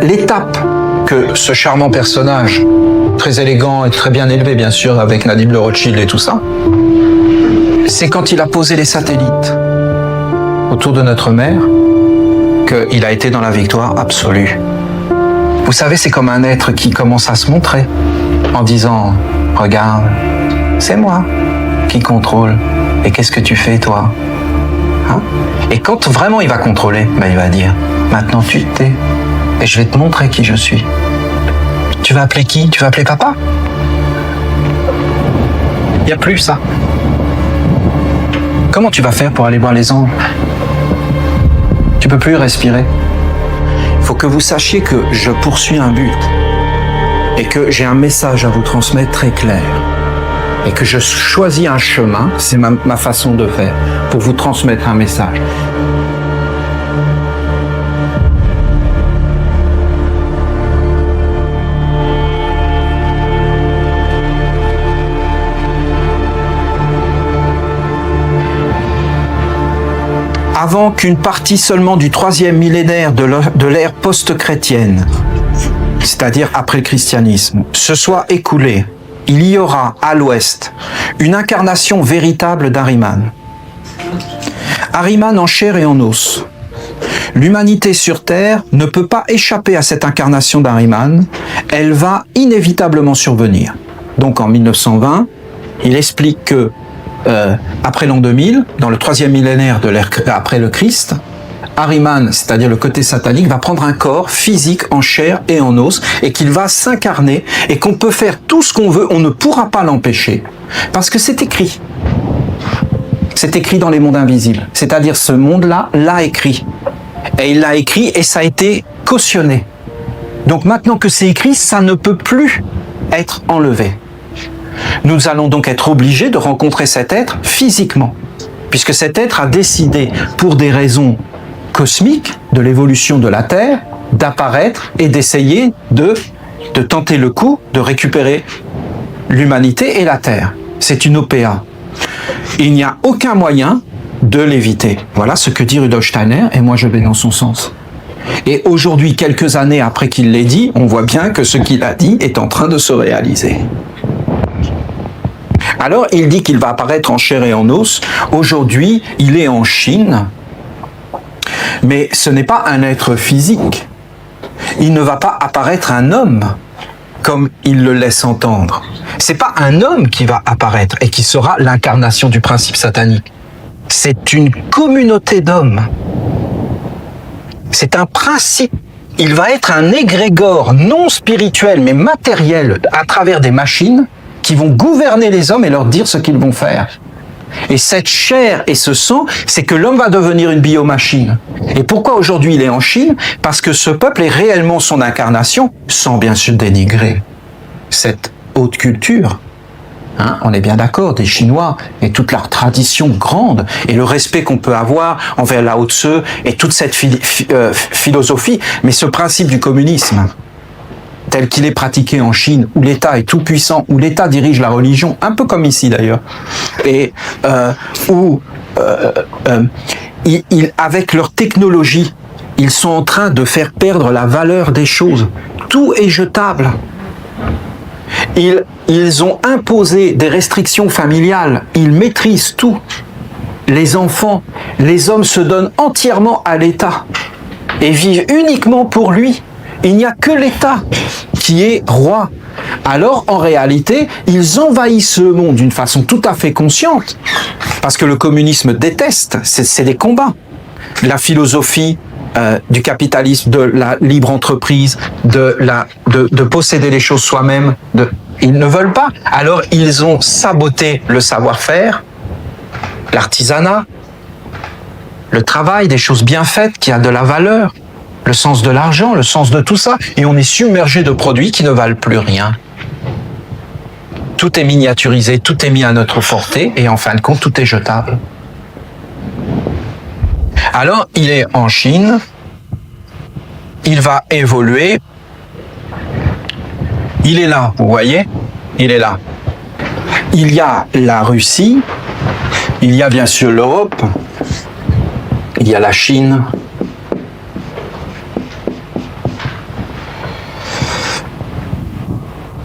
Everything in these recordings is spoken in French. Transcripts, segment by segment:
l'étape que ce charmant personnage, très élégant et très bien élevé bien sûr, avec Nadim de Rothschild et tout ça, c'est quand il a posé les satellites autour de notre mère qu'il a été dans la victoire absolue. Vous savez, c'est comme un être qui commence à se montrer en disant « Regarde, c'est moi qui contrôle. Et qu'est-ce que tu fais, toi ?» Hein? Et quand vraiment il va contrôler, il va dire « Maintenant tu te tais et je vais te montrer qui je suis. » Tu vas appeler qui? Tu vas appeler papa? Il n'y a plus ça. Comment tu vas faire pour aller voir les anges? Tu peux plus respirer. Il faut que vous sachiez que je poursuis un but et que j'ai un message à vous transmettre très clair et que je choisis un chemin, c'est ma façon de faire, pour vous transmettre un message. Avant qu'une partie seulement du 3e millénaire de l'ère post-chrétienne, c'est-à-dire après le christianisme, se soit écoulée, il y aura à l'ouest une incarnation véritable d'Ahriman. Ahriman en chair et en os. L'humanité sur Terre ne peut pas échapper à cette incarnation d'Ahriman, elle va inévitablement survenir. Donc en 1920, il explique que après l'an 2000, dans le 3e millénaire de l'ère après le Christ, Ahriman, c'est-à-dire le côté satanique, va prendre un corps physique en chair et en os et qu'il va s'incarner et qu'on peut faire tout ce qu'on veut, on ne pourra pas l'empêcher parce que c'est écrit. C'est écrit dans les mondes invisibles, c'est-à-dire ce monde-là l'a écrit. Et il l'a écrit et ça a été cautionné. Donc maintenant que c'est écrit, ça ne peut plus être enlevé. Nous allons donc être obligés de rencontrer cet être physiquement, puisque cet être a décidé, pour des raisons cosmiques, de l'évolution de la Terre, d'apparaître et d'essayer de tenter le coup de récupérer l'humanité et la Terre. C'est une OPA. Il n'y a aucun moyen de l'éviter. Voilà ce que dit Rudolf Steiner, et moi je vais dans son sens. Et aujourd'hui, quelques années après qu'il l'ait dit, on voit bien que ce qu'il a dit est en train de se réaliser. Alors, il dit qu'il va apparaître en chair et en os. Aujourd'hui, il est en Chine, mais ce n'est pas un être physique. Il ne va pas apparaître un homme, comme il le laisse entendre. C'est pas un homme qui va apparaître et qui sera l'incarnation du principe satanique. C'est une communauté d'hommes. C'est un principe. Il va être un égrégore non spirituel, mais matériel, à travers des machines, qui vont gouverner les hommes et leur dire ce qu'ils vont faire. Et cette chair et ce sang, c'est que l'homme va devenir une biomachine. Et pourquoi aujourd'hui il est en Chine? Parce que ce peuple est réellement son incarnation, sans bien sûr dénigrer cette haute culture. Hein, on est bien d'accord, des Chinois et toute leur tradition grande et le respect qu'on peut avoir envers Lao Tse et toute cette philosophie, mais ce principe du communisme, tel qu'il est pratiqué en Chine, où l'État est tout puissant, où l'État dirige la religion, un peu comme ici d'ailleurs, et avec leur technologie, ils sont en train de faire perdre la valeur des choses. Tout est jetable. Ils ont imposé des restrictions familiales, ils maîtrisent tout. Les enfants, les hommes se donnent entièrement à l'État et vivent uniquement pour lui. Il n'y a que l'État qui est roi. Alors, en réalité, ils envahissent le monde d'une façon tout à fait consciente, parce que le communisme déteste, c'est des combats. La philosophie du capitalisme, de la libre entreprise, de posséder les choses soi-même, ils ne veulent pas. Alors, ils ont saboté le savoir-faire, l'artisanat, le travail, des choses bien faites qui a de la valeur. Le sens de l'argent, le sens de tout ça, et on est submergé de produits qui ne valent plus rien. Tout est miniaturisé, tout est mis à notre portée, et en fin de compte, tout est jetable. Alors, il est en Chine, il va évoluer, il est là, vous voyez, il est là. Il y a la Russie, il y a bien sûr l'Europe, il y a la Chine,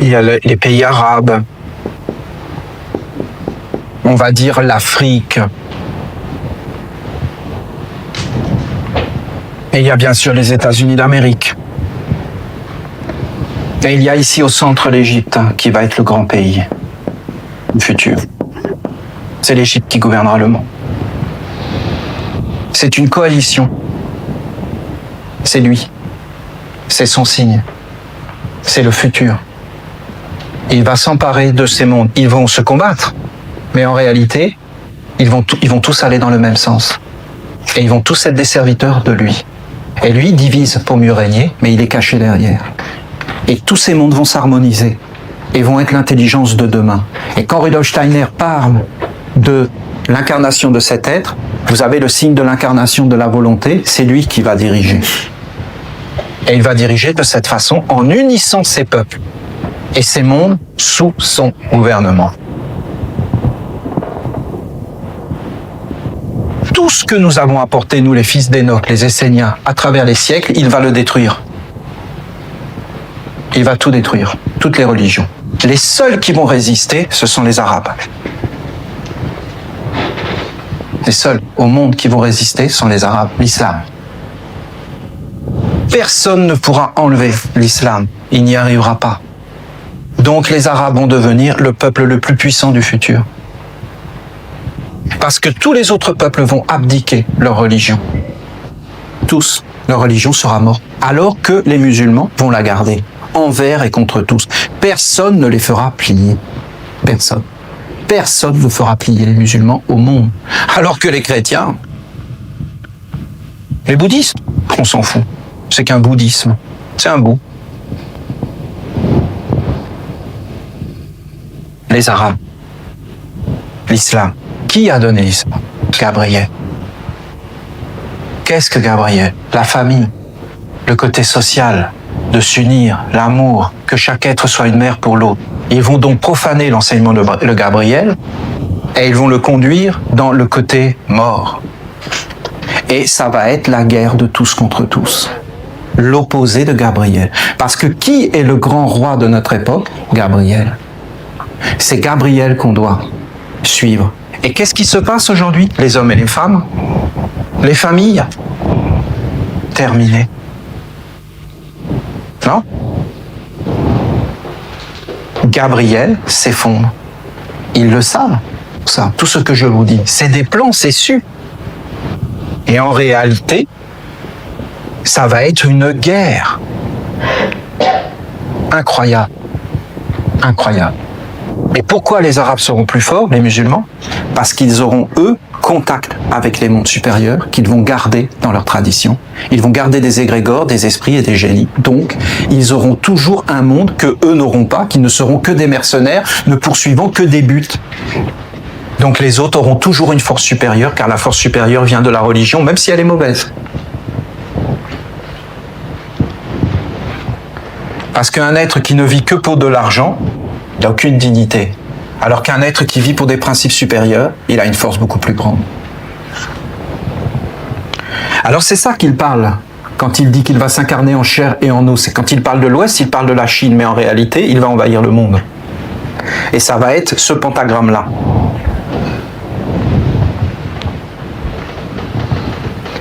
il y a les pays arabes, on va dire l'Afrique. Et il y a bien sûr les États-Unis d'Amérique. Et il y a ici au centre l'Égypte, qui va être le grand pays du futur. C'est l'Égypte qui gouvernera le monde. C'est une coalition. C'est lui. C'est son signe. C'est le futur. Il va s'emparer de ces mondes. Ils vont se combattre. Mais en réalité, ils vont tous aller dans le même sens. Et ils vont tous être des serviteurs de lui. Et lui divise pour mieux régner, mais il est caché derrière. Et tous ces mondes vont s'harmoniser et vont être l'intelligence de demain. Et quand Rudolf Steiner parle de l'incarnation de cet être, vous avez le signe de l'incarnation de la volonté, c'est lui qui va diriger. Et il va diriger de cette façon en unissant ses peuples et ces mondes sous son gouvernement. Tout ce que nous avons apporté, nous les fils d'Enoch, les Esséniens, à travers les siècles, il va le détruire. Il va tout détruire, toutes les religions. Les seuls qui vont résister, ce sont les Arabes. Les seuls au monde qui vont résister sont les Arabes, l'islam. Personne ne pourra enlever l'islam, il n'y arrivera pas. Donc les Arabes vont devenir le peuple le plus puissant du futur. Parce que tous les autres peuples vont abdiquer leur religion. Tous, leur religion sera morte. Alors que les musulmans vont la garder, envers et contre tous. Personne ne les fera plier. Personne. Personne ne fera plier les musulmans au monde. Alors que les chrétiens, les bouddhistes, on s'en fout. C'est qu'un bouddhisme. C'est un bout. Les Arabes. L'islam. Qui a donné l'islam? Gabriel. Qu'est-ce que Gabriel? La famille. Le côté social. De s'unir. L'amour. Que chaque être soit une mère pour l'autre. Ils vont donc profaner l'enseignement de Gabriel et ils vont le conduire dans le côté mort. Et ça va être la guerre de tous contre tous. L'opposé de Gabriel. Parce que qui est le grand roi de notre époque? Gabriel. C'est Gabriel qu'on doit suivre. Et qu'est-ce qui se passe aujourd'hui? Les hommes et les femmes, les familles, terminées. Non? Gabriel s'effondre. Ils le savent, ça. Tout ce que je vous dis, c'est des plans, c'est su. Et en réalité, ça va être une guerre. Incroyable. Incroyable. Et pourquoi les Arabes seront plus forts, les musulmans? Parce qu'ils auront, eux, contact avec les mondes supérieurs qu'ils vont garder dans leur tradition. Ils vont garder des égrégores, des esprits et des génies. Donc, ils auront toujours un monde que eux n'auront pas, qui ne seront que des mercenaires, ne poursuivant que des buts. Donc les autres auront toujours une force supérieure, car la force supérieure vient de la religion, même si elle est mauvaise. Parce qu'un être qui ne vit que pour de l'argent, il n'a aucune dignité. Alors qu'un être qui vit pour des principes supérieurs, il a une force beaucoup plus grande. Alors c'est ça qu'il parle quand il dit qu'il va s'incarner en chair et en os. C'est quand il parle de l'Ouest, il parle de la Chine, mais en réalité, il va envahir le monde. Et ça va être ce pentagramme-là.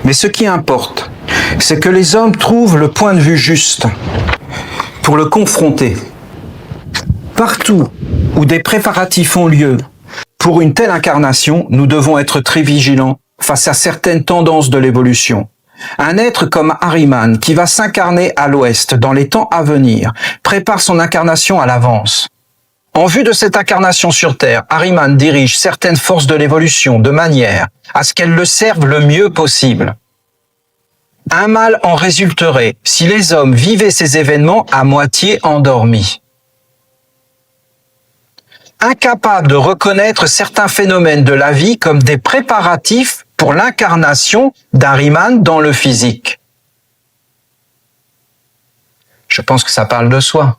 Mais ce qui importe, c'est que les hommes trouvent le point de vue juste pour le confronter. Partout où des préparatifs ont lieu pour une telle incarnation, nous devons être très vigilants face à certaines tendances de l'évolution. Un être comme Ahriman, qui va s'incarner à l'Ouest dans les temps à venir, prépare son incarnation à l'avance. En vue de cette incarnation sur Terre, Ahriman dirige certaines forces de l'évolution de manière à ce qu'elles le servent le mieux possible. Un mal en résulterait si les hommes vivaient ces événements à moitié endormis. Incapables de reconnaître certains phénomènes de la vie comme des préparatifs pour l'incarnation d'Ahriman dans le physique. Je pense que ça parle de soi.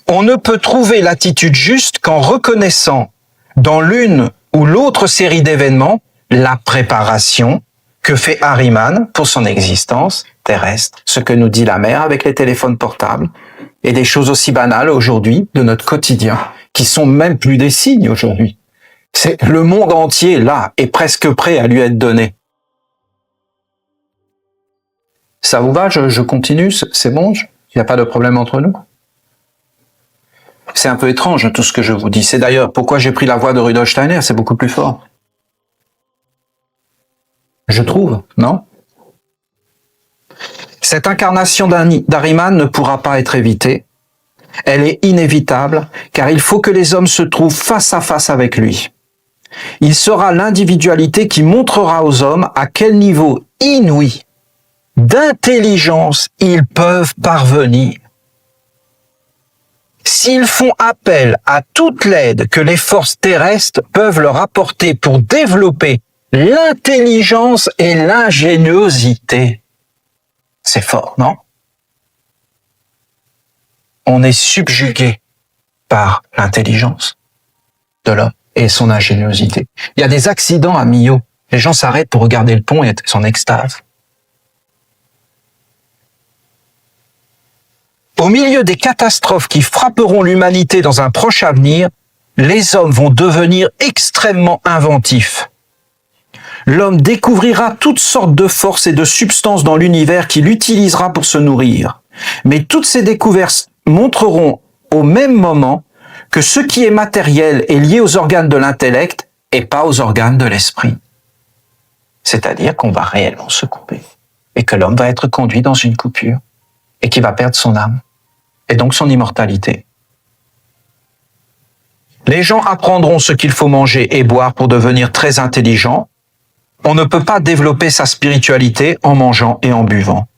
On ne peut trouver l'attitude juste qu'en reconnaissant dans l'une ou l'autre série d'événements la préparation que fait Ahriman pour son existence terrestre, ce que nous dit la mère avec les téléphones portables, et des choses aussi banales aujourd'hui de notre quotidien, qui sont même plus des signes aujourd'hui. C'est le monde entier, là, est presque prêt à lui être donné. Ça vous va? Je continue? C'est bon? Il n'y a pas de problème entre nous? C'est un peu étrange tout ce que je vous dis. C'est d'ailleurs pourquoi j'ai pris la voix de Rudolf Steiner, c'est beaucoup plus fort. Je trouve, non? Cette incarnation d'Ahriman ne pourra pas être évitée. Elle est inévitable, car il faut que les hommes se trouvent face à face avec lui. Il sera l'individualité qui montrera aux hommes à quel niveau inouï d'intelligence ils peuvent parvenir. S'ils font appel à toute l'aide que les forces terrestres peuvent leur apporter pour développer l'intelligence et l'ingéniosité. C'est fort, non? On est subjugué par l'intelligence de l'homme et son ingéniosité. Il y a des accidents à Millau. Les gens s'arrêtent pour regarder le pont et être en extase. Au milieu des catastrophes qui frapperont l'humanité dans un proche avenir, les hommes vont devenir extrêmement inventifs. L'homme découvrira toutes sortes de forces et de substances dans l'univers qu'il utilisera pour se nourrir. Mais toutes ces découvertes montreront au même moment que ce qui est matériel est lié aux organes de l'intellect et pas aux organes de l'esprit. C'est-à-dire qu'on va réellement se couper et que l'homme va être conduit dans une coupure et qu'il va perdre son âme et donc son immortalité. Les gens apprendront ce qu'il faut manger et boire pour devenir très intelligents. On ne peut pas développer sa spiritualité en mangeant et en buvant.